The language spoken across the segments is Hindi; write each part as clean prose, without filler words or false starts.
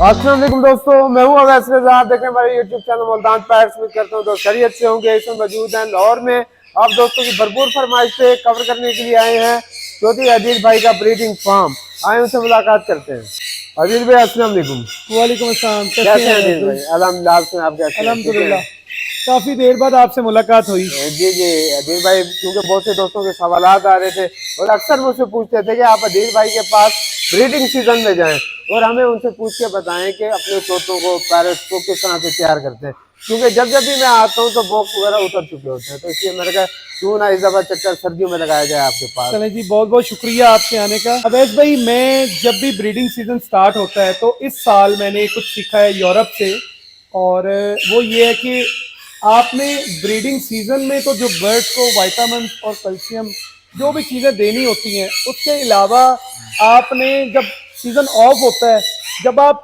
अस्सलाम वालेकुम दोस्तों, मैं हूं अवैस रज़ा। आप देख रहे हैं हमारे यूट्यूब चैनल मुल्तान पैट्स। उम्मीद करता हूं दोस्त खैरियत से होंगे। इसमें मौजूद हैं लाहौर में। आप दोस्तों की भरपूर फरमाइश पे कवर करने के लिए आए हैं चौधरी अदील भाई का ब्रीडिंग फार्म। आए उनसे मुलाकात करते हैं। अदील भाई अस्सलाम वालेकुम। वालेकुम अस्सलाम। कैसे हैं अदील भाई? अल्हम्दुलिल्लाह, आप सुनाएं, आप कैसे हैं? ठीक है। अल्हम्दुलिल्लाह, काफी देर बाद आपसे मुलाकात हुई। जी जी अदील भाई, क्योंकि बहुत से दोस्तों के सवालात आ रहे थे और अक्सर मुझसे पूछते थे कि आप अदील भाई के पास ब्रीडिंग सीजन में जाएं और हमें उनसे पूछ के बताएं कि अपने तोतों को, पैरट्स को किस तरह से तैयार करते हैं। क्योंकि जब जब भी मैं आता हूं तो बॉक्स वगैरह उतर चुके होते हैं, तो इसलिए मैंने कहा क्यों ना इस दफा चक्कर सर्दियों में लगाया जाए आपके पास। चलें जी, बहुत बहुत शुक्रिया आपके आने का। अवैस भाई, मैं जब भी ब्रीडिंग सीजन स्टार्ट होता है तो इस साल मैंने कुछ सीखा है यूरोप से, और वो ये है कि आपने ब्रीडिंग सीजन में तो जो बर्ड्स को विटामिन और कैल्शियम जो भी चीज़ें देनी होती हैं, उसके अलावा आपने जब सीज़न ऑफ होता है, जब आप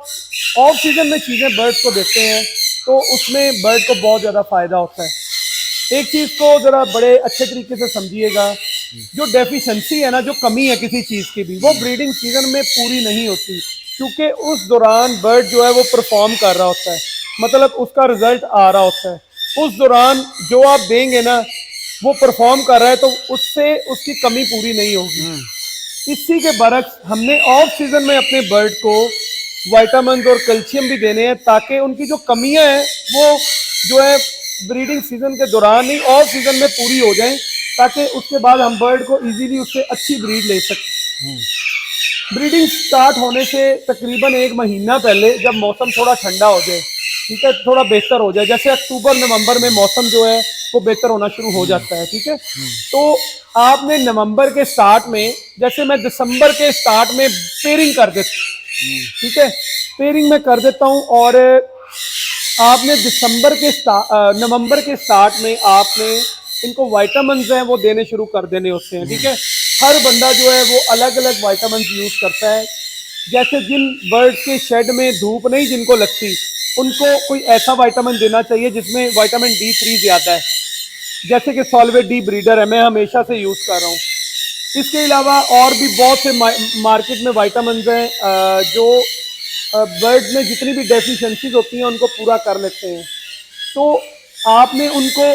ऑफ सीज़न में चीज़ें बर्ड्स को देते हैं तो उसमें बर्ड को बहुत ज़्यादा फ़ायदा होता है। एक चीज़ को ज़रा बड़े अच्छे तरीके से समझिएगा, जो डेफिशिएंसी है ना, जो कमी है किसी चीज़ की भी, वो ब्रीडिंग सीजन में पूरी नहीं होती, क्योंकि उस दौरान बर्ड जो है वो परफॉर्म कर रहा होता है, मतलब उसका रिजल्ट आ रहा होता है। उस दौरान जो आप देंगे ना, वो परफॉर्म कर रहा है, तो उससे उसकी कमी पूरी नहीं होगी। इसी के बरक्स हमने ऑफ सीजन में अपने बर्ड को विटामिन और कैल्शियम भी देने हैं, ताकि उनकी जो कमियां हैं वो जो है ब्रीडिंग सीजन के दौरान ही ऑफ सीजन में पूरी हो जाएं, ताकि उसके बाद हम बर्ड को इजीली उससे अच्छी ब्रीड ले सकें। ब्रीडिंग स्टार्ट होने से तकरीबन 1 महीना पहले, जब मौसम थोड़ा ठंडा हो जाए, ठीक है, थोड़ा बेहतर हो जाए, जैसे अक्टूबर नवंबर में मौसम जो है वो बेहतर होना शुरू हो जाता है, ठीक है। तो आपने नवंबर के स्टार्ट में, जैसे मैं दिसंबर के स्टार्ट में पेयरिंग कर देता, ठीक है, पेयरिंग में कर देता हूँ, और आपने नवंबर के स्टार्ट में आपने इनको विटामिन हैं वो देने शुरू कर देने होते हैं, ठीक है। हर बंदा जो है वो अलग अलग विटामिन यूज करता है। जैसे जिन बर्ड्स के शेड में धूप नहीं जिनको लगती, उनको कोई ऐसा विटामिन देना चाहिए जिसमें विटामिन D3 ज्यादा है, जैसे कि सॉल्वेट डी ब्रीडर है, मैं हमेशा से यूज कर रहा हूँ। इसके अलावा और भी बहुत से मार्केट में विटामिन हैं जो बर्ड में जितनी भी डेफिशिएंसीज होती हैं उनको पूरा कर लेते हैं। तो आपने उनको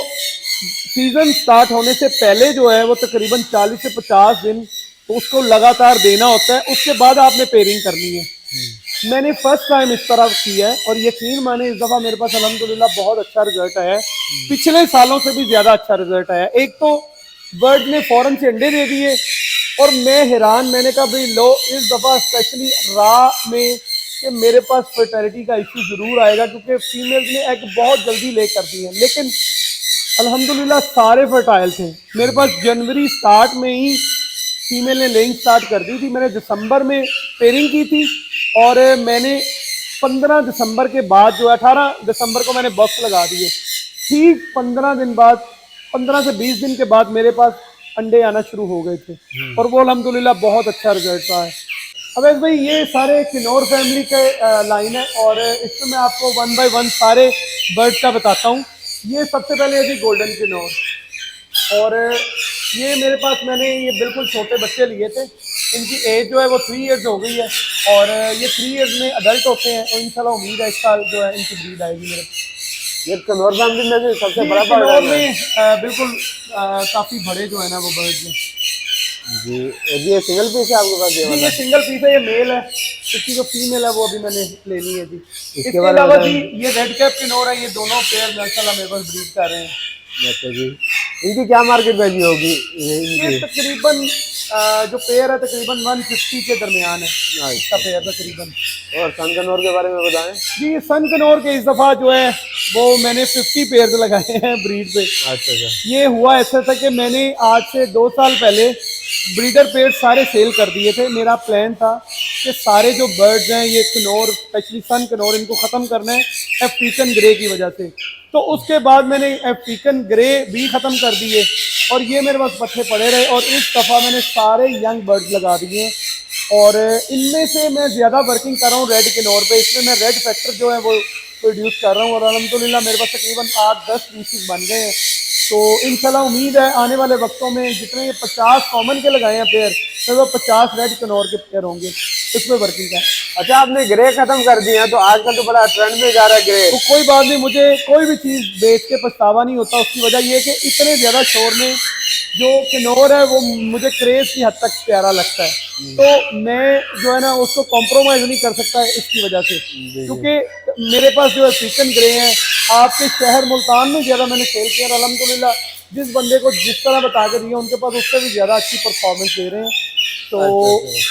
सीजन स्टार्ट होने से पहले जो है वो तकरीबन 40 से 50 दिन तो उसको लगातार देना होता है, उसके बाद आपने पेयरिंग करनी है। मैंने फर्स्ट टाइम इस तरह किया है और यकीन माने इस दफ़ा मेरे पास अल्हम्दुलिल्लाह बहुत अच्छा रिजल्ट आया है, पिछले सालों से भी ज़्यादा अच्छा रिजल्ट आया। एक तो बर्ड ने फौरन से अंडे दे दिए और मैं हैरान, मैंने कहा भाई लो इस दफ़ा स्पेशली रा में कि मेरे पास फर्टिलिटी का इशू ज़रूर आएगा, क्योंकि फीमेल्स ने एग बहुत जल्दी ले कर दी है, लेकिन अल्हम्दुलिल्लाह सारे फर्टाइल थे। मेरे पास जनवरी स्टार्ट में ही फीमेल ने लेइंग स्टार्ट कर दी थी। मैंने दिसंबर में पेयरिंग की थी और मैंने 15 दिसंबर के बाद जो 18 दिसंबर को मैंने बॉक्स लगा दिए। ठीक 15 दिन बाद, 15 से 20 दिन के बाद मेरे पास अंडे आना शुरू हो गए थे और वो अल्हम्दुलिल्लाह बहुत अच्छा रिजल्ट रहा है। अवैस भाई, ये सारे किन्नौर फैमिली के लाइन है और इसमें मैं आपको 1 बाय 1 सारे बर्ड का बताता हूँ। ये सबसे पहले है जी गोल्डन किन्नौर, और ये मेरे पास मैंने ये बिल्कुल छोटे बच्चे लिए थे। इनकी एज जो है वो 3 इयर्स हो गई है और ये 3 इयर्स में अडल्ट होते हैं और इंशाल्लाह उम्मीद है इस साल जो है इनकी ब्रीड आएगी मेरे। ये किन्नौर फैमिली में भी सबसे बड़ा किन्नौर बर्ड है में बिल्कुल काफ़ी बड़े जो है ना वो बर्ड हैं जी। ये सिंगल पीस है आपके पास ये जी। वाला? ये सिंगल पीस है, ये मेल है, इसकी जो फीमेल है वो अभी मैंने लेनी है जी। इसके इसके बारे में अलावा जी बताएं। ये रेड कैप किन्नौर है, ये दोनों पेयर माशाल्लाह मेरे पास ब्रीड कर रहे हैं। अच्छा जी, इनकी क्या मार्केट वैल्यू होगी ये इनकी? तकरीबन जो पेयर है तकरीबन 150 के दरमियान है इसका पेयर तकरीबन। और सन कनौर के बारे में बताएं। जी, सन कनौर के इस दफ़ा जो है वो मैंने 50 पेयर लगाए हैं ब्रीड पे। अच्छा। ये हुआ ऐसा था कि मैंने आज से 2 साल पहले ब्रीडर पेयर सारे सेल कर दिए थे। मेरा प्लान था कि सारे जो बर्ड्स हैं ये कनौर, स्पेशली सन कनौर, इनको ख़त्म करना है अफ्रीकन ग्रे की वजह से। तो उसके बाद मैंने अफ्रीकन ग्रे भी ख़त्म कर दिए और ये मेरे पास पट्टे पड़े रहे और इस दफ़ा मैंने सारे यंग बर्ड्स लगा दिए और इनमें से मैं ज़्यादा वर्किंग कर रहा हूँ रेड किन्नौर पे। इसमें मैं रेड फैक्टर जो है वो प्रोड्यूस कर रहा हूँ और अल्हम्दुलिल्लाह मेरे पास तकरीबन 8-10 पीसेस बन गए हैं। तो इंशाल्लाह उम्मीद है आने वाले वक्तों में जितने ये 50 कॉमन के लगाए हैं पेयर, तो वो 50 रेड किन्नौर के पेयर होंगे। उसमें वर्किंग का। अच्छा, आपने ग्रे खत्म कर दिए हैं, तो आजकल तो बड़ा ट्रेंड में जा रहा है ग्रे। तो कोई बात नहीं, मुझे कोई भी चीज़ बेच के पछतावा नहीं होता। उसकी वजह ये है कि इतने ज़्यादा शोर में जो किन्नौर है वो मुझे क्रेज की हद तक प्यारा लगता है, तो मैं जो है ना उसको कॉम्प्रोमाइज़ नहीं कर सकता इसकी वजह से, क्योंकि मेरे पास जो है अफ्रीकन ग्रे हैं आपके शहर मुल्तान में ज़्यादा मैंने सेल किया, और अल्हम्दुलिल्लाह जिस बंदे को जिस तरह बता के दिया उनके पास उससे भी ज़्यादा अच्छी परफॉर्मेंस दे रहे हैं। तो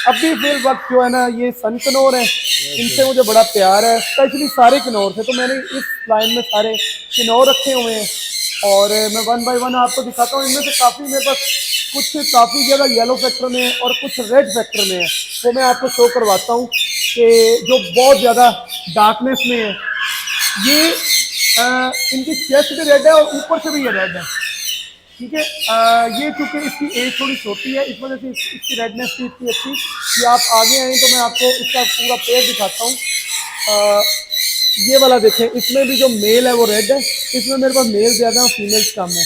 अभी फिल वक्त जो है ना ये सन किन्नौर है, इनसे मुझे बड़ा प्यार है, स्पेशली सारे किन्नौर से, तो मैंने इस लाइन में सारे किन्नौर रखे हुए हैं और मैं वन बाय वन आपको दिखाता हूँ। इनमें से काफ़ी मेरे पास कुछ काफ़ी ज़्यादा येलो फैक्टर में है और कुछ रेड फैक्टर में है, वो मैं आपको शो करवाता हूँ कि जो बहुत ज़्यादा डार्कनेस में है। ये इनकी चेस्ट भी रेड है और ऊपर से भी ये रेड है, ठीक है। ये चूंकि इसकी एज थोड़ी छोटी है इस वजह से इसकी रेडनेस भी इतनी अच्छी। ये आप आगे आए तो मैं आपको इसका पूरा पेयर दिखाता हूँ। ये वाला देखें, इसमें भी जो मेल है वो रेड है, इसमें मेरे पास मेल ज़्यादा है फीमेल्स कम है,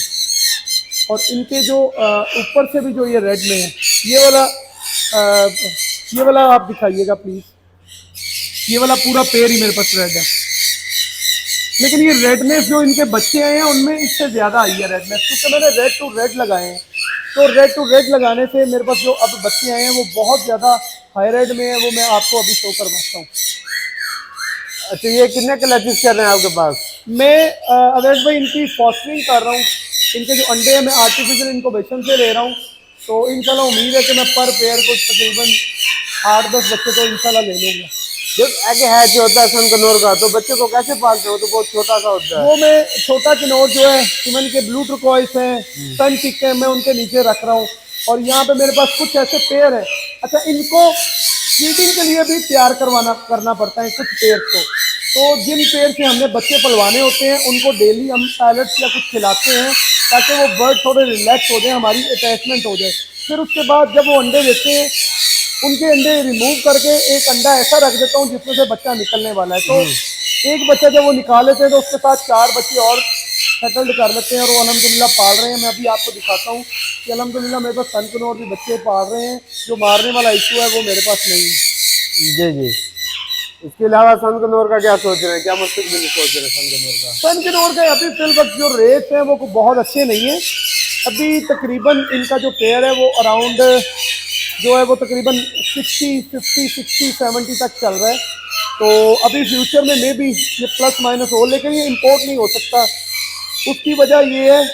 और इनके जो ऊपर से भी जो ये रेड में है, ये वाला आप दिखाइएगा प्लीज़। ये वाला पूरा पेयर ही मेरे पास रेड है, लेकिन ये रेडनेस जो इनके बच्चे आए हैं उनमें इससे ज़्यादा आई है रेडनेस, क्योंकि मैंने रेड टू रेड लगाए हैं। तो रेड टू रेड लगाने से मेरे पास जो अब बच्चे आए हैं वो बहुत ज़्यादा हाई रेड में है, वो मैं आपको अभी शो करवाता हूँ। अच्छा, ये कितने क्लचेस कर रहे हैं आपके पास? मैं अवैध भाई इनकी फॉस्टरिंग कर रहा हूँ, इनके जो अंडे हैं मैं आर्टिफिशियल इनक्यूबेशन से ले रहा हूँ, तो इंशाल्लाह उम्मीद है कि मैं पर पेयर को तकरीबन 8-10 बच्चे तो इंशाल्लाह ले लूँगा। जब आगे हैच होता है सन किन्नौर का, तो बच्चे को कैसे पालते हो? तो बहुत छोटा सा होता है। वो मैं छोटा किन्नौर जो है इवन के ब्लू टर्कोइस हैं, सन चिक हैं, मैं उनके नीचे रख रहा हूँ, और यहाँ पे मेरे पास कुछ ऐसे पेयर हैं। अच्छा, इनको ब्रीडिंग के लिए भी तैयार करना पड़ता है कुछ पेयर को, तो जिन पेयर से हमने बच्चे पलवाने होते हैं उनको डेली हम पैलेट्स या कुछ खिलाते हैं ताकि वो बर्ड थोड़े रिलैक्स हो जाए, हमारी अटैचमेंट हो जाए। फिर उसके बाद जब वो अंडे देते हैं उनके अंडे रिमूव करके एक अंडा ऐसा रख देता हूँ जिसमें से बच्चा निकलने वाला है, तो एक बच्चा जब वो निकाल लेते हैं तो उसके साथ 4 बच्चे और सेटल्ड कर लेते हैं, और वो अल्हम्दुलिल्लाह पाल रहे हैं। मैं अभी आपको दिखाता हूँ कि अल्हम्दुलिल्लाह मेरे पास सन किन्नौर भी बच्चे पाल रहे हैं, जो मारने वाला इशू है वो मेरे पास नहीं है। जी जी। इसके अलावा सन किन्नौर का क्या सोच रहे हैं, क्या मुस्तकबिल सोच रहे हैं सन किन्नौर का? सन किन्नौर का अभी फिल वक्त जो रेट है वो बहुत अच्छे नहीं है। अभी तकरीबन इनका जो पेयर है वो अराउंड जो है वो तकरीबन 60-50-60-70 तक चल रहा है, तो अभी फ्यूचर में मे बी ये प्लस माइनस हो, लेकिन ये इंपोर्ट नहीं हो सकता। उसकी वजह ये है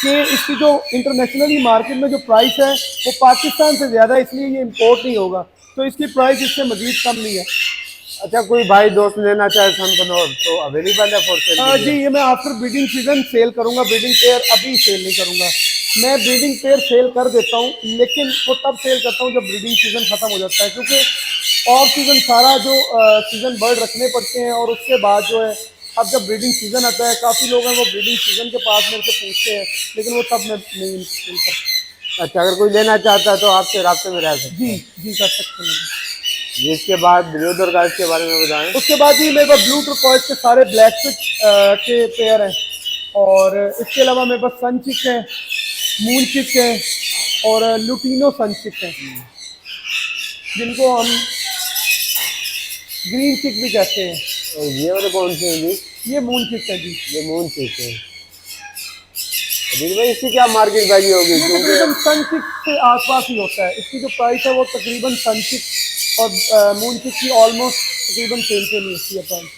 कि इसकी जो इंटरनेशनली मार्केट में जो प्राइस है वो पाकिस्तान से ज़्यादा है, इसलिए ये इंपोर्ट नहीं होगा, तो इसकी प्राइस इससे मज़ीद कम नहीं है। अच्छा, कोई भाई दोस्त लेना चाहे सन किन्नौर तो अवेलेबल है फॉर सेल? जी, ये मैं आफ्टर ब्रीडिंग सीजन सेल करूंगा, ब्रीडिंग पेयर अभी सेल नहीं करूंगा। मैं ब्रीडिंग पेयर सेल कर देता हूं, लेकिन वो तब सेल करता हूं जब ब्रीडिंग सीजन खत्म हो जाता है, क्योंकि ऑफ सीजन सारा जो सीजन बर्ड रखने पड़ते हैं, और उसके बाद जो है अब जब ब्रीडिंग सीजन आता है काफ़ी लोग हैं वो ब्रीडिंग सीजन के पास मेरे से पूछते हैं, लेकिन वो तब मैं नहीं सेल करता। अच्छा, अगर कोई लेना चाहता है तो आपसे राब्ते में रह सकते हैं? जी कर सकते हैं। इसके बाद ब्लू और गाइस के बारे में बताएं। उसके बाद ही मेरे पास ब्लू टर्कोइस के सारे ब्लैक फिश के पेयर हैं, और इसके अलावा मेरे पास सन चिक है, मून चिक है, और लुटिनो सन चिक है, जिनको हम ग्रीन चिक भी कहते हैं। और ये वाले कौन से हैं जी? ये मून चिक है जी। ये मून चिक है। अभी भाई इसकी क्या मार्केट वैल्यू होगी? ये तकरीबन सन चिक से आसपास ही होता है, इसकी जो प्राइस है वो तकरीबन सन चिक और मून चिक की ऑलमोस्ट तकरीबन सेम ही होती है प्राइस।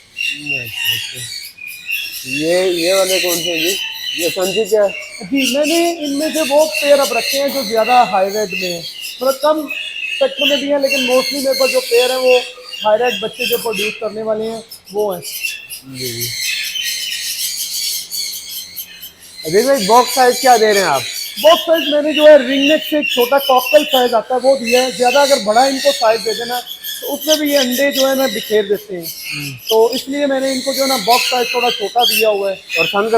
ये वाले कौन से हैं जी? ये सन चिक है जी। मैंने इनमें से वो पेयर अब रखे हैं जो ज़्यादा हाई रेट में है, मतलब कम स्पेक्ट्रम में भी हैं, लेकिन मोस्टली मेरे पास जो पेयर हैं वो हाई रेट बच्चे जो प्रोड्यूस करने वाले हैं वो हैं। जी। अभी भाई बॉक्स साइज क्या दे रहे हैं आप? बॉक्स साइज मैंने जो है रिंग नेक से एक छोटा कॉकटेल साइज आता है वो दिया है, ज़्यादा अगर बड़ा इनको साइज दे देना तो उसमें भी ये अंडे जो है ना बिखेर देते हैं, तो इसलिए मैंने इनको जो है ना बॉक्स साइज थोड़ा छोटा दिया हुआ है। और सन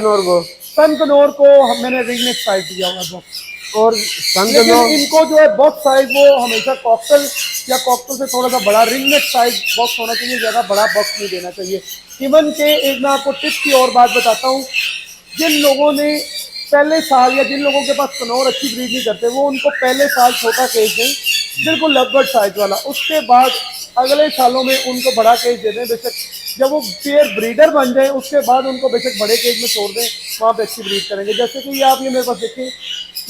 किन्नौर को मैंने रिंग नेक साइज दिया हुआ है बॉक्स, और सन लेकिन किन्नौर इनको जो है बॉक्स साइज वो हमेशा कॉकटेल या कॉकटेल से थोड़ा सा बड़ा रिंग नेक साइज बॉक्स होना चाहिए, ज़्यादा बड़ा बॉक्स नहीं देना चाहिए। इवन के एक मैं आपको टिप की और बात बताता हूँ, जिन लोगों ने पहले साल या जिन लोगों के पास किन्नौर अच्छी ब्रीड नहीं करते वो उनको पहले साल छोटा केज दें, बिल्कुल लगभग साइज वाला। उसके बाद अगले सालों में उनको बड़ा केज दे दें, बेशक जब वो पेयर ब्रीडर बन जाए उसके बाद उनको बेशक बड़े केज में छोड़ दें, वहाँ पे अच्छी ब्रीड करेंगे। जैसे कि ये आप ये मेरे पास देखें,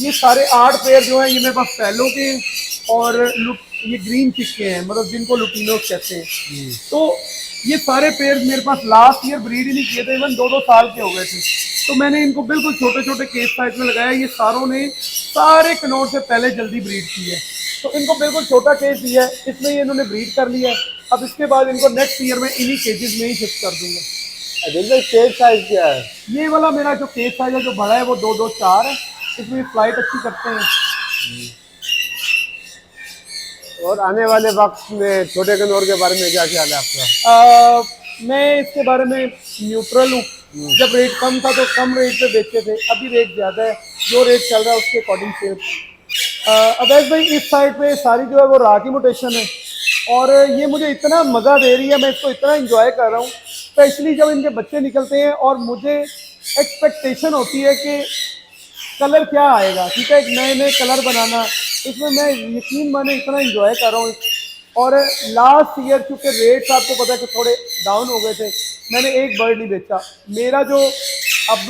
ये सारे 8 पेयर जो हैं ये मेरे पास फैलो के हैं और ये ग्रीन चिक के हैं, मतलब जिनको लुटिनोस कहते हैं। तो ये सारे पेयर मेरे पास लास्ट ईयर ब्रीड ही नहीं किए थे, इवन 2-2 साल के हो गए थे। तो मैंने इनको बिल्कुल छोटे छोटे केज साइज में लगाया। ये सारों ने सारे कनौर से पहले जल्दी ब्रीड की है, तो इनको बिल्कुल छोटा केज दिया है, इसमें ही इन्होंने ब्रीड कर लिया है। अब इसके बाद इनको नेक्स्ट ईयर में इन्हीं केजेस में ही शिफ्ट कर दूंगा। दिल भाई केज साइज क्या है? ये वाला मेरा जो केज साइज है जो बड़ा है वो 2-2-4 है, इसमें फ्लाइट अच्छी करते हैं। और आने वाले वक्त में छोटे कनौर के बारे में क्या ख्याल है आपका? मैं इसके बारे में न्यूट्रल हूँ। जब रेट कम था तो कम रेट पे बेचते थे, अभी रेट ज़्यादा है, जो रेट चल रहा है उसके अकॉर्डिंग सेल। अवैध भाई इस साइड पे सारी जो है वो रा की मोटेशन है और ये मुझे इतना मज़ा दे रही है, मैं इसको इतना इंजॉय कर रहा हूँ, स्पेशली जब इनके बच्चे निकलते हैं और मुझे एक्सपेक्टेशन होती है कि कलर क्या आएगा। ठीक है, एक नए नए कलर बनाना, इसमें मैं यकीन माने इतना इंजॉय कर रहा हूँ। और लास्ट ईयर चूँकि रेट्स आपको पता है कि थोड़े डाउन हो गए थे, मैंने एक बर्ड नहीं बेचा। मेरा जो अब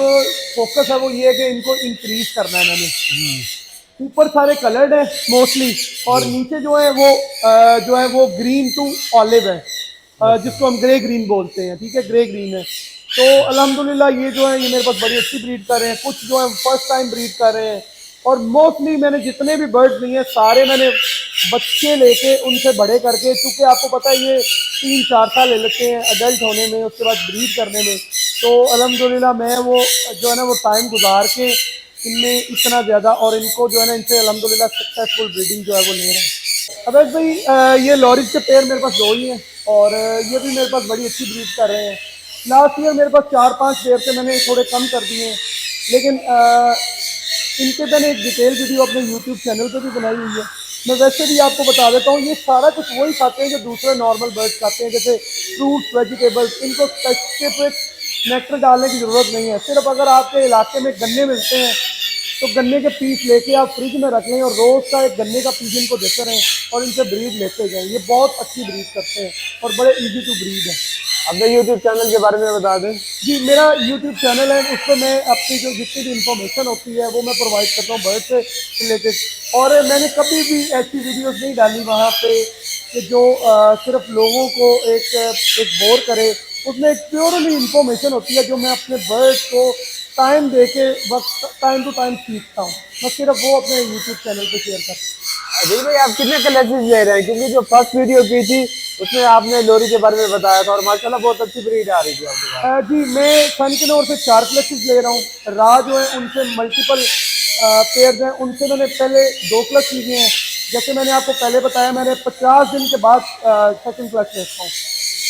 फोकस है वो ये है कि इनको इंक्रीज करना है मैंने। ऊपर सारे कलर्ड है मोस्टली और नीचे जो है वो ग्रीन टू ऑलिव है, जिसको हम ग्रे ग्रीन बोलते हैं। ठीक है, ग्रे ग्रीन है। तो अल्हम्दुलिल्लाह ये जो है ये मेरे पास बड़ी अच्छी ब्रीड कर रहे हैं, कुछ जो है फर्स्ट टाइम ब्रीड कर रहे हैं। और मोस्टली मैंने जितने भी बर्ड्स लिए हैं सारे मैंने बच्चे लेके उनसे बड़े करके, चूँकि आपको पता है ये 3-4 साल ले लेते हैं अडल्ट होने में, उसके बाद ब्रीड करने में। तो अल्हम्दुलिल्लाह मैं वो जो है ना वो टाइम गुजार के इनमें इतना ज़्यादा, और इनको जो है ना इनसे अल्हम्दुलिल्लाह सक्सेसफुल ब्रीडिंग जो है वो ले रहे हैं। अब भाई ये लॉरिज के पेयर मेरे पास 2 ही हैं और ये भी मेरे पास बड़ी अच्छी ब्रीड कर रहे हैं। लास्ट ईयर मेरे पास 4-5 पेयर थे, मैंने थोड़े कम कर दिए हैं, लेकिन इनके मैंने एक डिटेल वीडियो अपने यूट्यूब चैनल पे भी बनाई हुई है। मैं वैसे भी आपको बता देता हूँ, ये सारा कुछ वही खाते हैं जो दूसरे नॉर्मल बर्ड्स खाते हैं, जैसे फ्रूट्स, वेजिटेबल्स। इनको स्पेसिफिक नेक्टर डालने की ज़रूरत नहीं है। सिर्फ अगर आपके इलाके में गन्ने मिलते हैं तो गन्ने के पीस लेके आप फ्रिज में रख लें और रोज़ का एक गन्ने का पीस इनको देते रहें और इनसे ब्रीड लेते जाएँ। ये बहुत अच्छी ब्रीड करते हैं और बड़े ईजी टू ब्रीड है। अपने यूट्यूब चैनल के बारे में बता दें। जी, मेरा यूट्यूब चैनल है, उस पर मैं अपनी जो जितनी भी इंफॉर्मेशन होती है वो मैं प्रोवाइड करता हूँ बर्ड से रिलेटेड। और मैंने कभी भी ऐसी वीडियोस नहीं डाली वहाँ पे कि जो सिर्फ लोगों को एक बोर करे। उसमें एक प्योरली इंफॉर्मेशन होती है जो मैं अपने बर्ड को टाइम दे के वक्त टाइम टू टाइम सीखता हूँ। मैं सिर्फ वो अपने यूट्यूब चैनल पर शेयर करता हूँ। दिल भाई आप कितने कलेक्शन ले रहे हैं? क्योंकि जो फर्स्ट वीडियो की थी उसमें आपने लोरी के बारे में बताया था और माशाल्लाह बहुत अच्छी ब्रीड आ रही थी आपके पास। जी, मैं सन कनौर से 4 क्लचेस ले रहा हूँ। रा जो है उनसे मल्टीपल पेयर्स हैं, उनसे मैंने पहले 2 क्लच लिए हैं। जैसे मैंने आपको पहले बताया, मैंने 50 दिन के बाद सेकंड क्लच लेता हूँ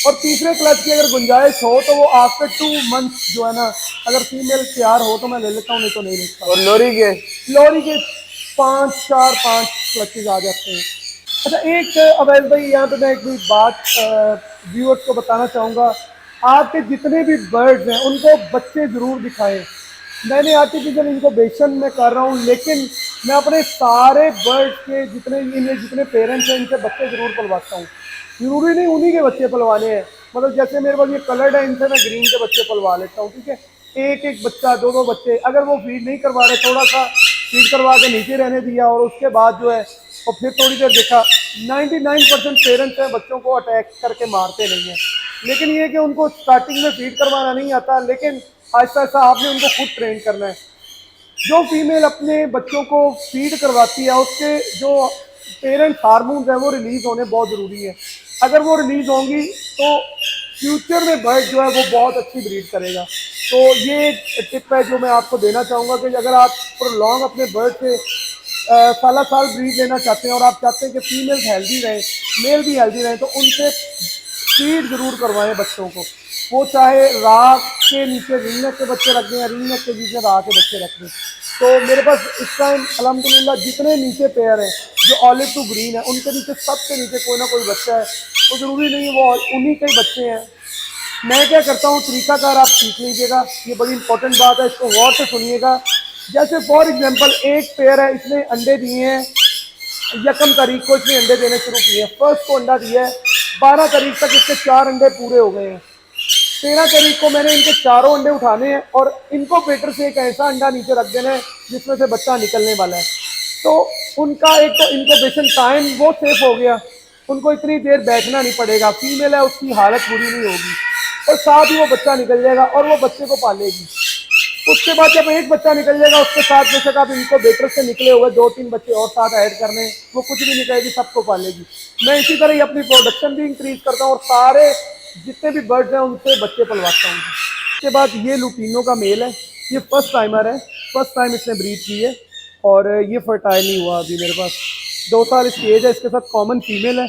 और तीसरे क्लच की अगर गुंजाइश हो तो वो आफ्टर 2 मंथ्स जो है ना, अगर फीमेल तैयार हो तो मैं ले लेता हूँ, नहीं तो नहीं लेता। और लोरी के 5 क्लचेस आ जाते हैं। अच्छा, एक अवैध भाई यहाँ पे मैं एक भी बात व्यूअर्स को बताना चाहूँगा। आपके जितने भी बर्ड्स हैं उनको बच्चे ज़रूर दिखाएं। मैंने आर्टिफिशियल इंक्यूबेशन में कर रहा हूँ, लेकिन मैं अपने सारे बर्ड्स के जितने पेरेंट्स हैं इनसे बच्चे ज़रूर पलवाता हूँ। ज़रूरी नहीं उन्हीं के बच्चे पलवाने हैं, मतलब जैसे मेरे पास ये कलर्ड है, इनसे मैं ग्रीन के बच्चे पलवा लेता हूँ। ठीक है, एक बच्चा 2 बच्चे, अगर वो फीड नहीं करवा रहे, थोड़ा सा फीड करवा के नीचे रहने दिया और उसके बाद जो है और फिर थोड़ी देर देखा, 99% पेरेंट्स हैं बच्चों को अटैक करके मारते नहीं हैं। लेकिन ये कि उनको स्टार्टिंग में फीड करवाना नहीं आता, लेकिन आहिस्ता आहिस्ता आपने उनको खुद ट्रेन करना है। जो फीमेल अपने बच्चों को फीड करवाती है उसके जो पेरेंट्स हार्मोन्स हैं वो रिलीज़ होने बहुत ज़रूरी है। अगर वो रिलीज़ होंगी तो फ्यूचर में बर्ड जो है वो बहुत अच्छी ब्रीड करेगा। तो ये टिप है जो मैं आपको देना चाहूँगा कि अगर आप प्रोलॉन्ग अपने बर्ड से साल ब्रीड लेना चाहते हैं और आप चाहते हैं कि फीमेल हेल्दी रहें, मेल भी हेल्दी रहें, तो उनसे फीड ज़रूर करवाएं बच्चों को। वो चाहे राख के नीचे रिंग नेक के बच्चे रख दें या रिंग नेक के बीच में राख के बच्चे रख दें। तो मेरे पास इस टाइम अल्हम्दुलिल्लाह जितने नीचे पेयर हैं जो ऑलिव टू ग्रीन है, उनके नीचे सबके नीचे कोई ना कोई बच्चा है। तो ज़रूरी नहीं वो उन्हीं के ही बच्चे हैं। मैं क्या करता हूँ, तरीकाकार आप सीख लीजिएगा, ये बड़ी इंपॉर्टेंट बात है, इसको गौर से सुनिएगा। जैसे फॉर एग्जांपल एक पेयर है, इसने अंडे दिए हैं यकम तारीख को इसने अंडे देने शुरू किए हैं। फर्स्ट को अंडा दिया है, 12 तारीख तक इसके 4 अंडे पूरे हो गए हैं। 13 तारीख को मैंने इनके चारों अंडे उठाने हैं और इनक्यूबेटर से एक ऐसा अंडा नीचे रख देना है जिसमें से बच्चा निकलने वाला है। तो उनका एक तो इनक्यूबेशन टाइम वो सेफ हो गया, उनको इतनी देर बैठना नहीं पड़ेगा। फीमेल है, उसकी हालत बुरी नहीं होगी और साथ ही वो बच्चा निकल जाएगा और वो बच्चे को पालेगी। उसके बाद जब एक बच्चा निकल जाएगा, उसके साथ बेशक आप इनक्यूबेटर से निकले हुए 2-3 बच्चे और साथ ऐड करने, वो कुछ भी नहीं कहेगी, सबको पालेगी। मैं इसी तरह ही अपनी प्रोडक्शन भी इंक्रीज करता हूँ और सारे जितने भी बर्ड्स हैं उनसे बच्चे पलवाता हूँ। उसके बाद ये लुटीनो का मेल है, ये फर्स्ट टाइमर है, फर्स्ट टाइम इसने ब्रीड की है और ये फर्टाइल नहीं हुआ अभी मेरे पास। 2 साल इसकी एज है, इसके साथ कॉमन फीमेल है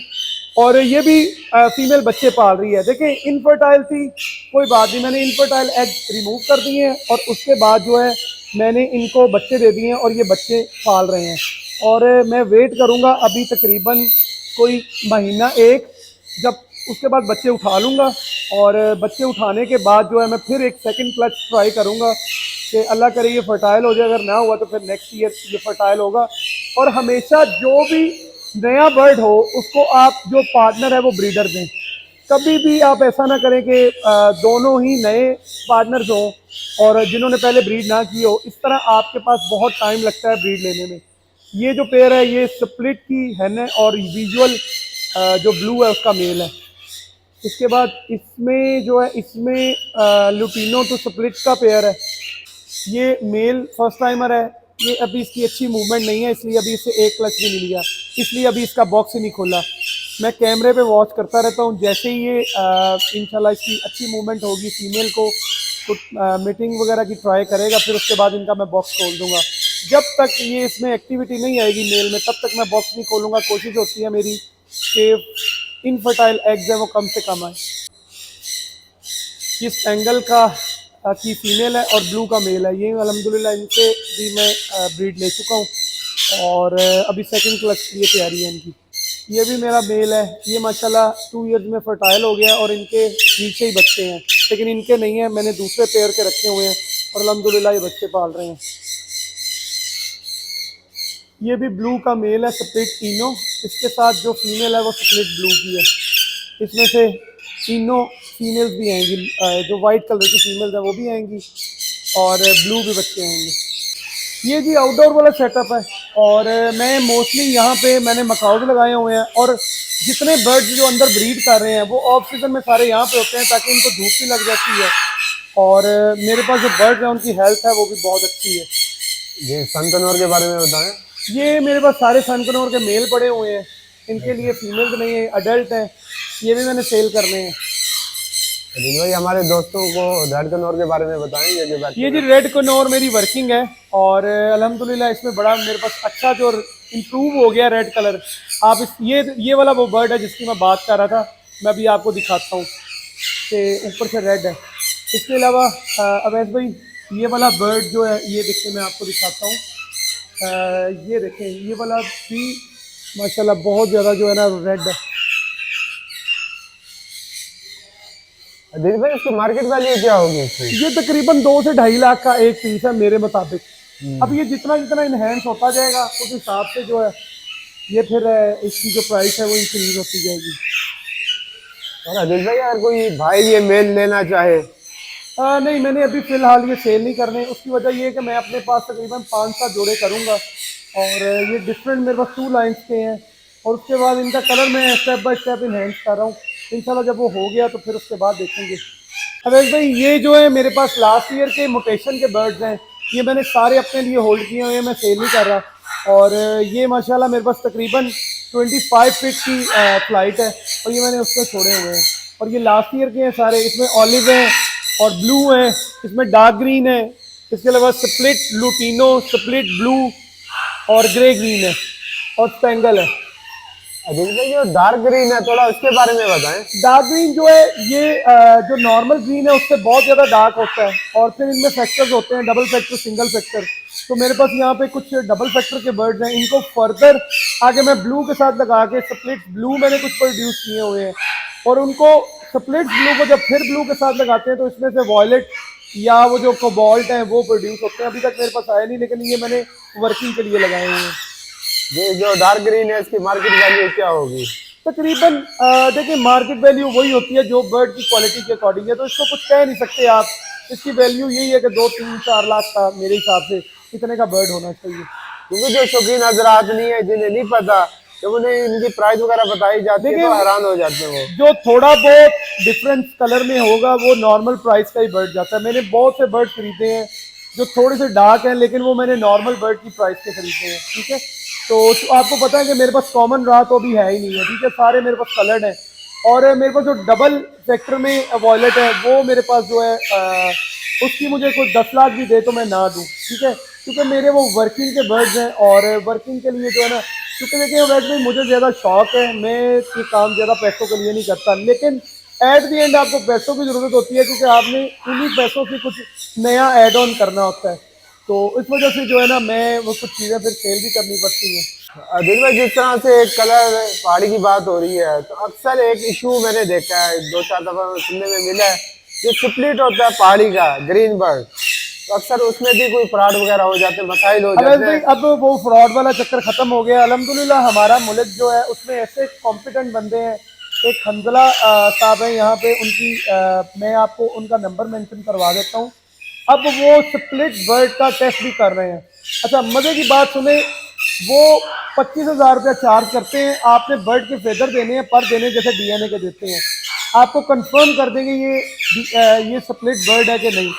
और ये भी फीमेल बच्चे पाल रही है। देखिए इनफर्टाइल थी, कोई बात नहीं, मैंने इनफर्टाइल एग रिमूव कर दिए हैं और उसके बाद जो है मैंने इनको बच्चे दे दिए हैं और ये बच्चे पाल रहे हैं। और मैं वेट करूँगा अभी तकरीबन कोई महीना एक, जब उसके बाद बच्चे उठा लूँगा और बच्चे उठाने के बाद जो है मैं फिर एक सेकंड क्लच ट्राई करूँगा कि अल्लाह करे ये फर्टाइल हो जाए। अगर ना हुआ तो फिर नेक्स्ट ईयर ये फर्टाइल होगा। और हमेशा जो भी नया बर्ड हो उसको आप जो पार्टनर है वो ब्रीडर दें। कभी भी आप ऐसा ना करें कि दोनों ही नए पार्टनर्स हों और जिन्होंने पहले ब्रीड ना की हो। इस तरह आपके पास बहुत टाइम लगता है ब्रीड लेने में। ये जो पेयर है ये स्प्लिट की हैन है और विजुअल जो ब्लू है उसका मेल है। इसके बाद इसमें जो है इसमें लुटीनो तो स्प्लिट का पेयर है, ये मेल फर्स्ट टाइमर है। ये अभी इसकी अच्छी मूवमेंट नहीं है, इसलिए अभी इसे एक क्लच भी नहीं लिया, इसलिए अभी इसका बॉक्स ही नहीं खोला। मैं कैमरे पे वॉच करता रहता हूँ, जैसे ही ये इंशाल्लाह इसकी अच्छी मूवमेंट होगी, फीमेल को कुछ मीटिंग वगैरह की ट्राई करेगा, फिर उसके बाद इनका मैं बॉक्स खोल दूंगा। जब तक ये इसमें एक्टिविटी नहीं आएगी मेल में, तब तक मैं बॉक्स नहीं खोलूँगा। कोशिश होती है मेरी कि इनफर्टाइल एग्स है वो कम से कम आए। इस एंगल का की फीमेल है और ब्लू का मेल है। ये अल्हम्दुलिल्लाह इनसे भी मैं ब्रीड ले चुका हूँ और अभी सेकंड क्लच की ये तैयारी है इनकी। ये भी मेरा मेल है, ये माशाल्लाह 2 इयर्स में फर्टाइल हो गया और इनके नीचे ही बच्चे हैं, लेकिन इनके नहीं है, मैंने दूसरे पेयर के रखे हुए हैं और अल्हम्दुलिल्लाह ये बच्चे पाल रहे हैं। ये भी ब्लू का मेल है, स्प्लिट इनो। इसके साथ जो फीमेल है वो स्प्लिट ब्लू की है। इसमें से तीनों फीमेल्स भी आएंगी, जो वाइट कलर की फीमेल्स है वो भी आएंगी और ब्लू भी बच्चे आएंगे। ये जी आउटडोर वाला सेटअप है और मैं मोस्टली यहाँ पे मैंने मकाउज लगाए हुए हैं और जितने बर्ड्स जो अंदर ब्रीड कर रहे हैं वो ऑफ सीजन में सारे यहाँ पे होते हैं ताकि इनको धूप भी लग जाती है और मेरे पास जो बर्ड्स हैं उनकी हेल्थ है वो भी बहुत अच्छी है। ये सनकनौर के बारे में बताएं। ये मेरे पास सारे सनकनौर के मेल पड़े हुए हैं, इनके लिए फीमेल्स नहीं है, अडल्ट हैं, ये भी मैंने सेल करने हैं। अदिल भाई हमारे दोस्तों को रेड कनौर के बारे में बताएंगे जो ये जी रेड कनौर मेरी वर्किंग है और अल्हम्दुलिल्लाह इसमें बड़ा मेरे पास अच्छा जो इम्प्रूव हो गया रेड कलर। आप इस ये वाला वो बर्ड है जिसकी मैं बात कर रहा था, मैं अभी आपको दिखाता हूँ कि ऊपर से रेड है। इसके अलावा अवैस भाई ये वाला बर्ड जो है ये देखिए मैं आपको दिखाता हूँ, ये देखें ये वाला भी माशाल्लाह बहुत ज़्यादा जो है ना रेड है। अदिल भाई इसकी मार्केट वैल्यू क्या होगी इसकी? ये तकरीबन 2 से 2.5 लाख का एक पीस है मेरे मुताबिक। अब ये जितना जितना इनहेंस होता जाएगा उस हिसाब से जो है ये फिर इसकी जो प्राइस है वो इंक्रीज होती जाएगी। और अदिल भाई अगर कोई भाई ये मेल लेना चाहे? नहीं मैंने अभी फ़िलहाल ये सेल नहीं करने, उसकी वजह ये है कि मैं अपने पास तकरीबन 5-7 जोड़े करूँगा और ये डिफरेंट मेरे पास 2 लाइन्स के हैं और उसके बाद इनका कलर मैं स्टेप बाय स्टेप इनहेंस कर रहा हूँ। इंशाल्लाह जब वो हो गया तो फिर उसके बाद देखेंगे। अवैस भाई ये जो है मेरे पास लास्ट ईयर के मोटेशन के बर्ड्स हैं, ये मैंने सारे अपने लिए होल्ड किए हुए हैं, मैं सेल नहीं कर रहा। और ये माशाल्लाह मेरे पास तकरीबन 25 फीट की फ्लाइट है और ये मैंने उसको छोड़े हुए हैं और ये लास्ट ईयर के हैं सारे। इसमें ऑलिव हैं और ब्लू है, इसमें डार्क ग्रीन है, इसके अलावा स्प्लिट लुटीनो, स्प्लिट ब्लू और ग्रे ग्रीन है और स्पेंगल है। अदिल भाई जो डार्क ग्रीन है थोड़ा उसके बारे में बताएं। डार्क ग्रीन जो है ये जो नॉर्मल ग्रीन है उससे बहुत ज़्यादा डार्क होता है और फिर इनमें फैक्टर्स होते हैं, डबल फैक्टर, सिंगल फैक्टर। तो मेरे पास यहाँ पे कुछ डबल फैक्टर के बर्ड्स हैं, इनको फर्दर आगे मैं ब्लू के साथ लगा के स्प्लिट ब्लू मैंने कुछ प्रोड्यूस किए हुए हैं और उनको स्प्लिट ब्लू को जब फिर ब्लू के साथ लगाते हैं तो इसमें से वॉयलेट या वो जो कोबाल्ट हैं वो प्रोड्यूस होते हैं। अभी तक मेरे पास आया नहीं, लेकिन ये मैंने वर्किंग के लिए लगाए हुए हैं। ये जो डार्क ग्रीन है इसकी मार्केट वैल्यू क्या होगी? तकरीबन देखिए मार्केट वैल्यू वही होती है जो बर्ड की क्वालिटी के अकॉर्डिंग है, तो इसको कुछ कह नहीं सकते आप। इसकी वैल्यू यही है कि 2 3 4 लाख का मेरे हिसाब से इतने का बर्ड होना चाहिए। क्योंकि जो शौकीन हजरात नहीं है, जिन्हें नहीं पता, जब उन्हें इनकी प्राइस वगैरह बताई जाती है देखिए तो हैरान हो जाते हैं वो। जो थोड़ा बहुत डिफरेंस कलर में होगा वो नॉर्मल प्राइस का ही बर्ड जाता है। मैंने बहुत से बर्ड खरीदे हैं जो थोड़े से डार्क हैं, लेकिन वो मैंने नॉर्मल बर्ड की प्राइस के खरीदे हैं, ठीक है। तो आपको पता है कि मेरे पास कॉमन रहा तो अभी है ही नहीं है, ठीक है, सारे मेरे पास कलर्ड हैं। और मेरे पास जो डबल सेक्टर में वॉयलेट है वो मेरे पास जो है उसकी मुझे कोई 10 लाख भी दे तो मैं ना दूं, ठीक है, क्योंकि मेरे वो वर्किंग के बर्ड्स हैं और वर्किंग के लिए जो है ना, क्योंकि देखिए वैसे में मुझे ज़्यादा शौक है, मैं ये काम ज़्यादा पैसों के लिए नहीं करता, लेकिन एट दी एंड आपको पैसों की ज़रूरत होती है क्योंकि आपने उन्हीं पैसों से कुछ नया एड ऑन करना होता है। तो इस वजह से जो है ना मैं वो कुछ चीज़ें फिर सेल भी करनी पड़ती हैं। दिल में जिस तरह से कलर पहाड़ी की बात हो रही है, तो अक्सर एक इशू मैंने देखा है, 2 4 दफा सुनने में मिला है, जो स्प्लिट होता है पहाड़ी का ग्रीन बर्ड, तो अक्सर उसमें भी कोई फ्रॉड वगैरह हो जाते हैं, मसाइल हो अवैध जाते भाई हैं। अब वो फ्रॉड वाला चक्कर खत्म हो गया अल्हम्दुलिल्लाह। हमारा मुल्क जो है उसमें ऐसे कॉम्पिटेंट बंदे हैं। एक हंजला साहब हैं यहाँ पे, उनकी मैं आपको उनका नंबर मेंशन करवा देता हूँ। अब वो स्प्लिट बर्ड का टेस्ट भी कर रहे हैं। अच्छा मज़े की बात सुने, वो 25,000 रुपया चार्ज करते हैं, आपने बर्ड के फेदर देने हैं पर देने जैसे डीएनए के देते हैं, आपको कंफर्म कर देंगे ये स्प्लिट बर्ड है कि नहीं।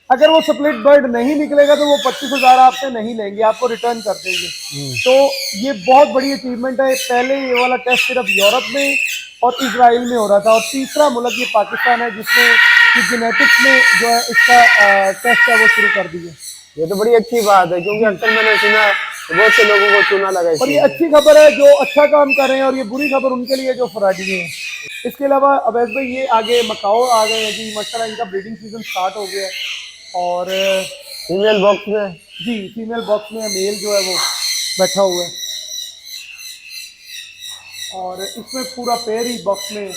अगर वो स्प्लिट बर्ड नहीं निकलेगा तो वो 25,000 आपसे नहीं लेंगे, आपको रिटर्न कर देंगे। तो ये बहुत बड़ी अचीवमेंट है। पहले ये वाला टेस्ट सिर्फ यूरोप में और इजराइल में हो रहा था, और तीसरा मुल्क ये पाकिस्तान है जिसने जेनेटिक्स में जो है इसका टेस्ट है वो शुरू कर दिया। ये तो बड़ी अच्छी बात है, क्योंकि अक्सर मैंने सुना है बहुत से लोगों को चूना लगा इस और ये चीज़ में। अच्छी खबर है जो अच्छा काम कर रहे हैं, और ये बुरी खबर उनके लिए जो फराडी हैं। इसके अलावा अवैध भाई ये आगे मकाओ आ गए हैं जी, माशाल्लाह इनका ब्रीडिंग सीजन स्टार्ट हो गया है। और फीमेल बॉक्स में जी फीमेल बॉक्स में मेल जो है वो बैठा हुआ है, और इसमें पूरा पेयर ही बॉक्स में।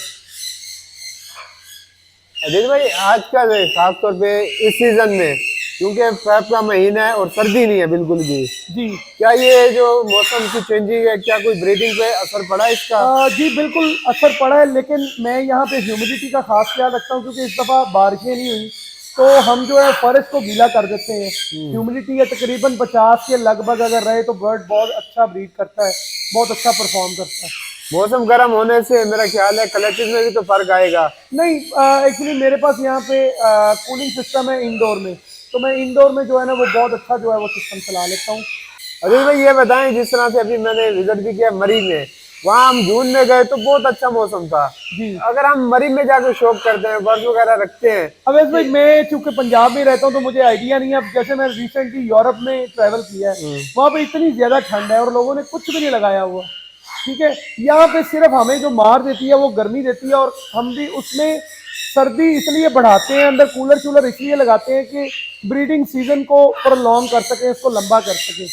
अजीत भाई, आजकल खासतौर पे इस सीजन में, क्योंकि फेब का महीना है और सर्दी नहीं है बिल्कुल भी, जी क्या ये जो मौसम की चेंजिंग है, क्या कोई ब्रीडिंग पे असर पड़ा है इसका? जी बिल्कुल असर पड़ा है, लेकिन मैं यहाँ पे ह्यूमिडिटी का खास ख्याल रखता हूँ क्योंकि इस दफ़ा बारिशें नहीं हुई, तो हम जो है फर्श को गीला कर देते हैं। ह्यूमिडिटी है तकरीबन 50 के लगभग अगर रहे तो बर्ड बहुत अच्छा ब्रीड करता है, बहुत अच्छा परफॉर्म करता है। मौसम गर्म होने से मेरा ख्याल है कलेक्टिव में भी तो फर्क आएगा। नहीं एक्चुअली मेरे पास यहाँ पे कूलिंग सिस्टम है इंडोर में, तो मैं इंडोर में जो है ना वो बहुत अच्छा जो है वो सिस्टम चला लेता हूँ। अजीत भाई ये बताएं, जिस तरह से अभी मैंने विजिट भी किया मरी में, वहाँ हम जून में गए तो बहुत अच्छा मौसम था। जी अगर हम मरी में जाकर शौक करते हैं, बर्ड वगैरह रखते हैं। अवैध भाई मैं चूंकि पंजाब में रहता हूँ तो मुझे आइडिया नहीं है। अब जैसे मैं रिसेंटली यूरोप में ट्रैवल किया है, वहाँ पे इतनी ज्यादा ठंड है और लोगों ने कुछ भी नहीं लगाया हुआ, ठीक है। यहाँ पे सिर्फ हमें जो मार देती है वो गर्मी देती है, और हम भी उसमें सर्दी इसलिए बढ़ाते हैं, अंदर कूलर शूलर इसलिए लगाते हैं कि ब्रीडिंग सीजन को प्रोलॉन्ग कर सकें, इसको लंबा कर सकें।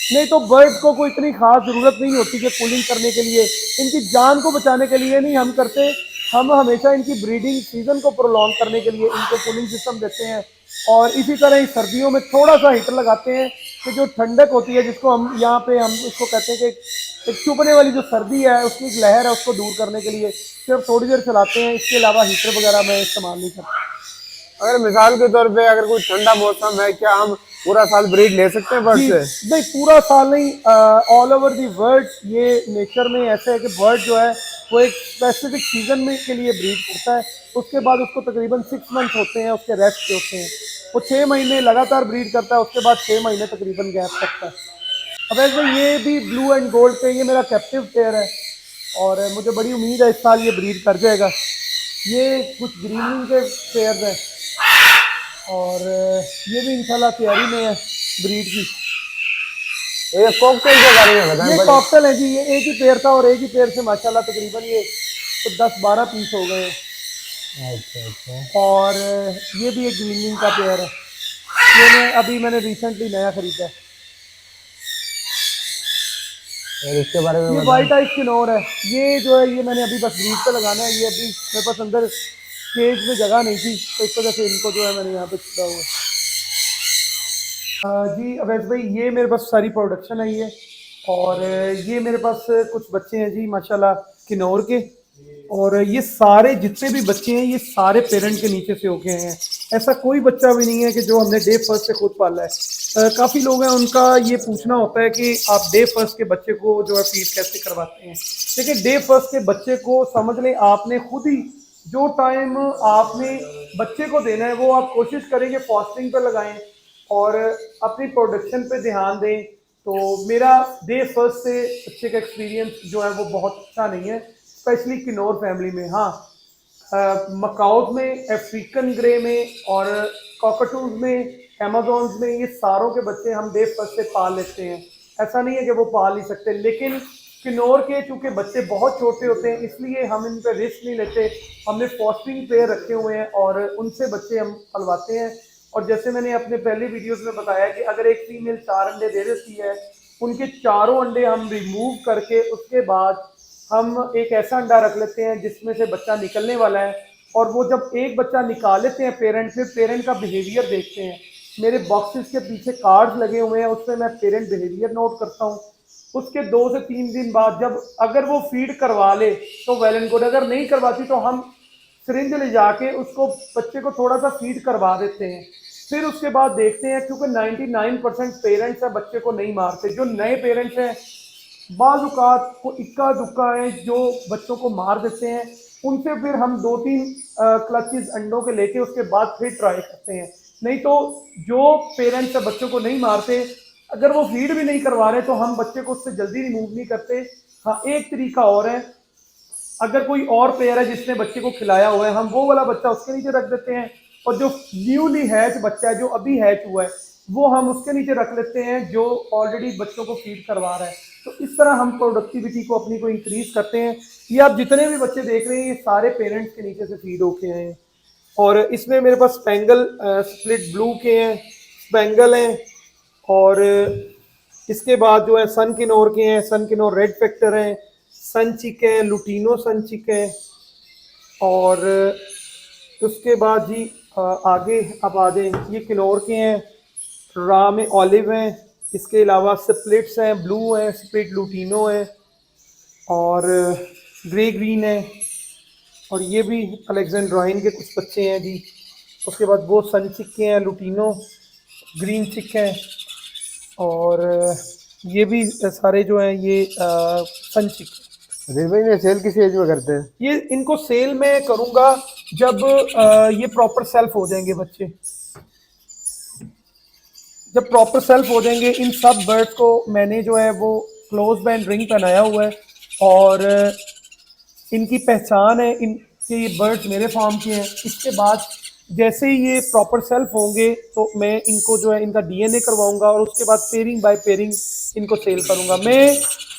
नहीं तो बर्ड्स को कोई इतनी खास जरूरत नहीं होती कि कूलिंग करने के लिए, इनकी जान को बचाने के लिए नहीं हम करते। हम हमेशा इनकी ब्रीडिंग सीजन को प्रोलॉन्ग करने के लिए इनको कूलिंग सिस्टम देते हैं, और इसी तरह ही सर्दियों में थोड़ा सा हीटर लगाते हैं कि जो ठंडक होती है, जिसको हम यहाँ पे हम इसको कहते हैं कि एक चुभने वाली जो सर्दी है उसकी एक लहर है, उसको दूर करने के लिए सिर्फ थोड़ी देर चलाते हैं। इसके अलावा हीटर वगैरह मैं इस्तेमाल नहीं करता। अगर मिसाल के तौर पे अगर कोई ठंडा मौसम है, क्या हम पूरा साल ब्रीड ले सकते हैं बर्ड जी से? नहीं पूरा साल नहीं, ऑल ओवर दी वर्ल्ड ये नेचर में ऐसा है कि बर्ड जो है वो एक स्पेसिफिक सीजन में के लिए ब्रीड करता है, उसके बाद उसको तकरीबन 6 मंथ होते हैं उसके रेस्ट के होते हैं। वो 6 महीने लगातार ब्रीड करता है, उसके बाद 6 महीने तकरीबन गैप करता है। अब ऐसे ये भी ब्लू एंड गोल्ड पे ये मेरा कैप्टिव पेयर है, और मुझे बड़ी उम्मीद है इस साल ये ब्रीड कर जाएगा। ये कुछ ग्रीनिंग के पेयर हैं, और ये भी इंशाल्लाह तैयारी में है ब्रीड की। ये कॉकटेल के बारे में बताएं ये भाई। कॉकटेल है जी, ये एक ही पेड़ था और एक ही पेड़ से माशाल्लाह तकरीबन ये तो 10 12 पीस हो गए हैं। अच्छा अच्छा। और ये भी एक ग्रीनिंग का पेड़ है, ये मैंने रिसेंटली नया खरीदा है। और इसके बारे में ये बताएं। वाइट आई किनोर है, ये जो है ये मैंने अभी बस ब्रीड पे लगाना है। ये अभी मेरे पास अंदर केज में जगह नहीं थी, तो इस वजह से इनको जो है मैंने यहाँ पे छोड़ा हुआ है। जी अवैध भाई ये मेरे पास सारी प्रोडक्शन है। ये और ये मेरे पास कुछ बच्चे हैं जी माशाल्लाह किन्नौर के, और ये सारे जितने भी बच्चे हैं ये सारे पेरेंट के नीचे से होके हैं। ऐसा कोई बच्चा भी नहीं है कि जो हमने डे फर्स्ट से खुद पाला है। काफ़ी लोग हैं उनका ये पूछना होता है कि आप डे फर्स्ट के बच्चे को जो है फीड कैसे करवाते हैं। देखिए डे फर्स्ट के बच्चे को समझ लें आपने खुद ही जो टाइम आपने बच्चे को देना है वो आप कोशिश करेंगे फास्टिंग पे लगाएं और अपनी प्रोडक्शन पे ध्यान दें। तो मेरा डे फर्स्ट से बच्चे का एक्सपीरियंस जो है वो बहुत अच्छा नहीं है, स्पेशली किन्नौर फैमिली में। हाँ, मकाउज में, अफ्रीकन ग्रे में और कॉकटूज में, अमेजोन्स में, ये सारों के बच्चे हम डे फर्स्ट से पाल लेते हैं। ऐसा नहीं है कि वो पाल नहीं सकते, लेकिन किन्नौर के चूंकि बच्चे बहुत छोटे होते हैं इसलिए हम इन पर रिस्क नहीं लेते। हमने फॉस्टरिंग पेयर रखे हुए हैं और उनसे बच्चे हम पलवाते हैं। और जैसे मैंने अपने पहले वीडियोस में बताया कि अगर एक फीमेल 4 अंडे दे देती है, उनके चारों अंडे हम रिमूव करके उसके बाद हम एक ऐसा अंडा रख लेते हैं जिसमें से बच्चा निकलने वाला है। और वो जब एक बच्चा निकाल लेते हैं पेरेंट, फिर पेरेंट का बिहेवियर देखते हैं। मेरे बॉक्सेस के पीछे कार्ड्स लगे हुए हैं, उसमें मैं पेरेंट बिहेवियर नोट करता हूँ। उसके 2 से 3 दिन बाद जब अगर वो फीड करवा ले तो वेल एंड गुड, अगर नहीं करवाती तो हम सिरिंज ले जाके उसको बच्चे को थोड़ा सा फीड करवा देते हैं। फिर उसके बाद देखते हैं, क्योंकि 99% पेरेंट्स हैं बच्चे को नहीं मारते। जो नए पेरेंट्स हैं बाज़ को इक्का दुक्का है जो बच्चों को मार देते हैं, उनसे फिर हम 2-3 क्लचेस अंडों के लेके उसके बाद फिर ट्राई करते हैं। नहीं तो जो पेरेंट्स बच्चों को नहीं मारते, अगर वो फीड भी नहीं करवा रहे तो हम बच्चे को उससे जल्दी रिमूव नहीं करते। हाँ, एक तरीका और है, अगर कोई और पेयर है जिसने बच्चे को खिलाया हुआ है, हम वो वाला बच्चा उसके नीचे रख देते हैं, और जो न्यूली हैच बच्चा है जो अभी हैच हुआ है वो हम उसके नीचे रख लेते हैं जो ऑलरेडी बच्चों को फीड करवा रहा है। तो इस तरह हम प्रोडक्टिविटी को अपनी को इंक्रीज करते हैं। ये आप जितने भी बच्चे देख रहे हैं ये सारे पेरेंट्स के नीचे से फीड होके आए हैं। और इसमें मेरे पास स्पेंगल स्प्लिट ब्लू के हैं, स्पेंगल हैं, और इसके बाद जो है सन किनोर के हैं, सन किनोर रेड फैक्टर हैं, सन चिक है, लुटीनो सन चिक है। और उसके बाद जी आगे आप आ जाएं, ये किनोर के हैं, रा में ऑलिव हैं, इसके अलावा स्प्लिट्स हैं, ब्लू हैं, स्प्लिट लुटीनो है, और ग्रे ग्रीन है, और ये भी अलेक्जेंड्राइन के कुछ बच्चे हैं जी। उसके बाद वो सन चिक के हैं, लुटीनो ग्रीन चिक हैं, और ये भी सारे जो हैं ये सन चिक। अजीज भाई ने सेल किस एज में करते हैं? ये इनको सेल मैं करूँगा जब ये प्रॉपर सेल्फ हो जाएंगे बच्चे। जब प्रॉपर सेल्फ हो जाएंगे, इन सब बर्ड्स को मैंने जो है वो क्लोज बैंड रिंग पहनाया हुआ है, और इनकी पहचान है, इनके ये बर्ड्स मेरे फार्म के हैं। इसके बाद जैसे ही ये प्रॉपर सेल्फ होंगे तो मैं इनको जो है इनका डीएनए करवाऊंगा, और उसके बाद पेयरिंग बाय पेयरिंग इनको सेल करूंगा। मैं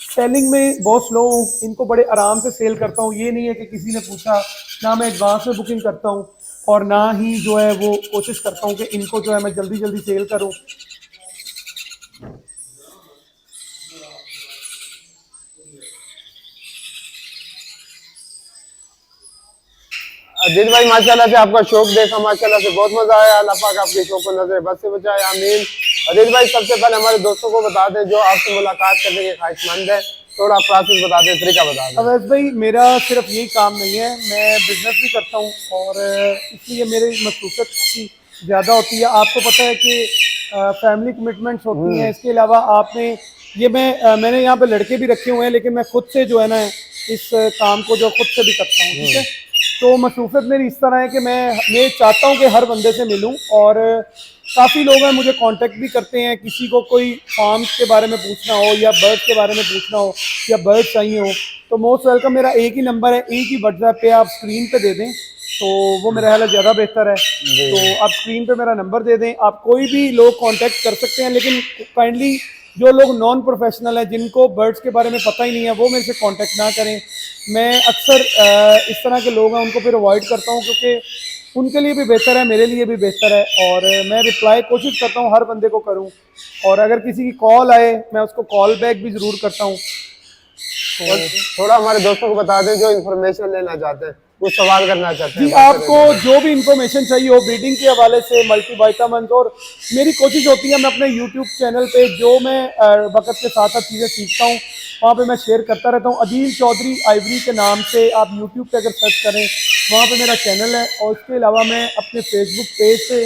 सेलिंग में बहुत स्लो हूँ, इनको बड़े आराम से सेल करता हूँ। ये नहीं है कि किसी ने पूछा, ना मैं एडवांस में बुकिंग करता हूँ और ना ही जो है वो कोशिश करता हूँ कि इनको जो है मैं जल्दी जल्दी सेल करूँ। अजीज भाई माशाल्लाह से आपका शौक देखा, माशाल्लाह से बहुत मजा आया। अल्लाह पाक आपके शौक को नजर बद से बचाए, आमीन। अजीज भाई सबसे पहले हमारे दोस्तों को बता दें जो आपसे मुलाकात करने के ख्वाहिशमंद है, थोड़ा प्रोसेस बता दें, तरीका बता दें। अवैस भाई मेरा सिर्फ यही काम नहीं है, मैं बिजनेस भी करता हूँ और इसलिए मेरी मसरूफियत काफ़ी ज़्यादा होती है। आपको पता है कि फैमिली कमिटमेंट्स होती हैं। इसके अलावा आपने ये मैंने यहाँ पे लड़के भी रखे हुए हैं, लेकिन मैं खुद से जो है ना इस काम को जो खुद से भी करता हूँ, ठीक है। तो मसरूफियत मेरी इस तरह है कि मैं चाहता हूँ कि हर बंदे से मिलूँ, और काफ़ी लोग हैं मुझे कांटेक्ट भी करते हैं। किसी को कोई फार्म के बारे में पूछना हो या बर्ड के बारे में पूछना हो या बर्ड चाहिए हो तो मोस्ट वेलकम। मेरा एक ही नंबर है, एक ही व्हाट्सएप पे आप स्क्रीन पे दे दें तो वो मेरा ख्याल ज़्यादा बेहतर है। तो आप स्क्रीन पे मेरा नंबर दे दें, आप कोई भी लोग कांटेक्ट कर सकते हैं, लेकिन काइंडली जो लोग नॉन प्रोफेशनल हैं जिनको बर्ड्स के बारे में पता ही नहीं है वो मेरे से कांटेक्ट ना करें। मैं अक्सर इस तरह के लोग हैं उनको फिर अवॉइड करता हूँ, क्योंकि उनके लिए भी बेहतर है, मेरे लिए भी बेहतर है, और मैं रिप्लाई कोशिश करता हूँ हर बंदे को करूँ, और अगर किसी की कॉल आए मैं उसको कॉल बैक भी ज़रूर करता हूँ। थोड़ा हमारे दोस्तों को बता दें जो इन्फॉर्मेशन लेना चाहते हैं कुछ सवाल करना चाहते हैं? जी, आपको जो भी इंफॉर्मेशन चाहिए हो ब्रीडिंग के हवाले से, मल्टीविटामिन, और मेरी कोशिश होती है मैं अपने यूट्यूब चैनल पे जो मैं वक्त के साथ साथ चीज़ें सीखता हूँ वहाँ पे मैं शेयर करता रहता हूँ। अदील चौधरी आइवरी के नाम से आप यूट्यूब पे अगर सर्च करें वहाँ पे मेरा चैनल है। और उसके अलावा मैं अपने फेसबुक पेज से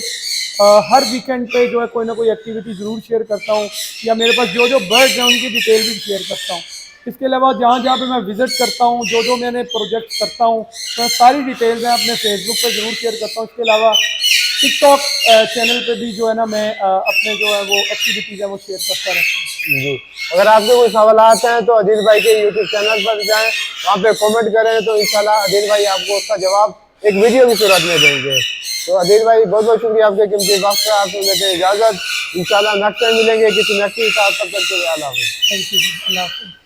हर वीकेंड पे जो है कोई ना कोई एक्टिविटी ज़रूर शेयर करता हूँ, या मेरे पास जो जो बर्ड है उनकी डिटेल भी शेयर करता हूँ। इसके अलावा जहाँ जहाँ पे मैं विजिट करता हूँ, जो जो मैंने प्रोजेक्ट करता हूँ, मैं सारी डिटेल्स मैं अपने फेसबुक पे ज़रूर शेयर करता हूँ। इसके अलावा टिकटॉक चैनल पे भी जो है ना मैं अपने जो है वो एक्टिविटीज़ है वो शेयर करता रहता हूँ। जी, अगर आपके कोई सवालात हैं तो अदील भाई के यूट्यूब चैनल पर जाएं, वहाँ पे कमेंट करें तो इंशाल्लाह अदील भाई आपको उसका जवाब एक वीडियो की सूरत में देंगे। तो अदील भाई बहुत बहुत शुक्रिया आपके कीमती वक्त का, आपको लेते हैं इजाज़त। इंशाल्लाह नेक्स्ट टाइम मिलेंगे किसी नेक्स्ट के साथ, तब तक के लिए अल्लाह हाफ़िज़। थैंक यू, अल्लाह हाफ़िज़।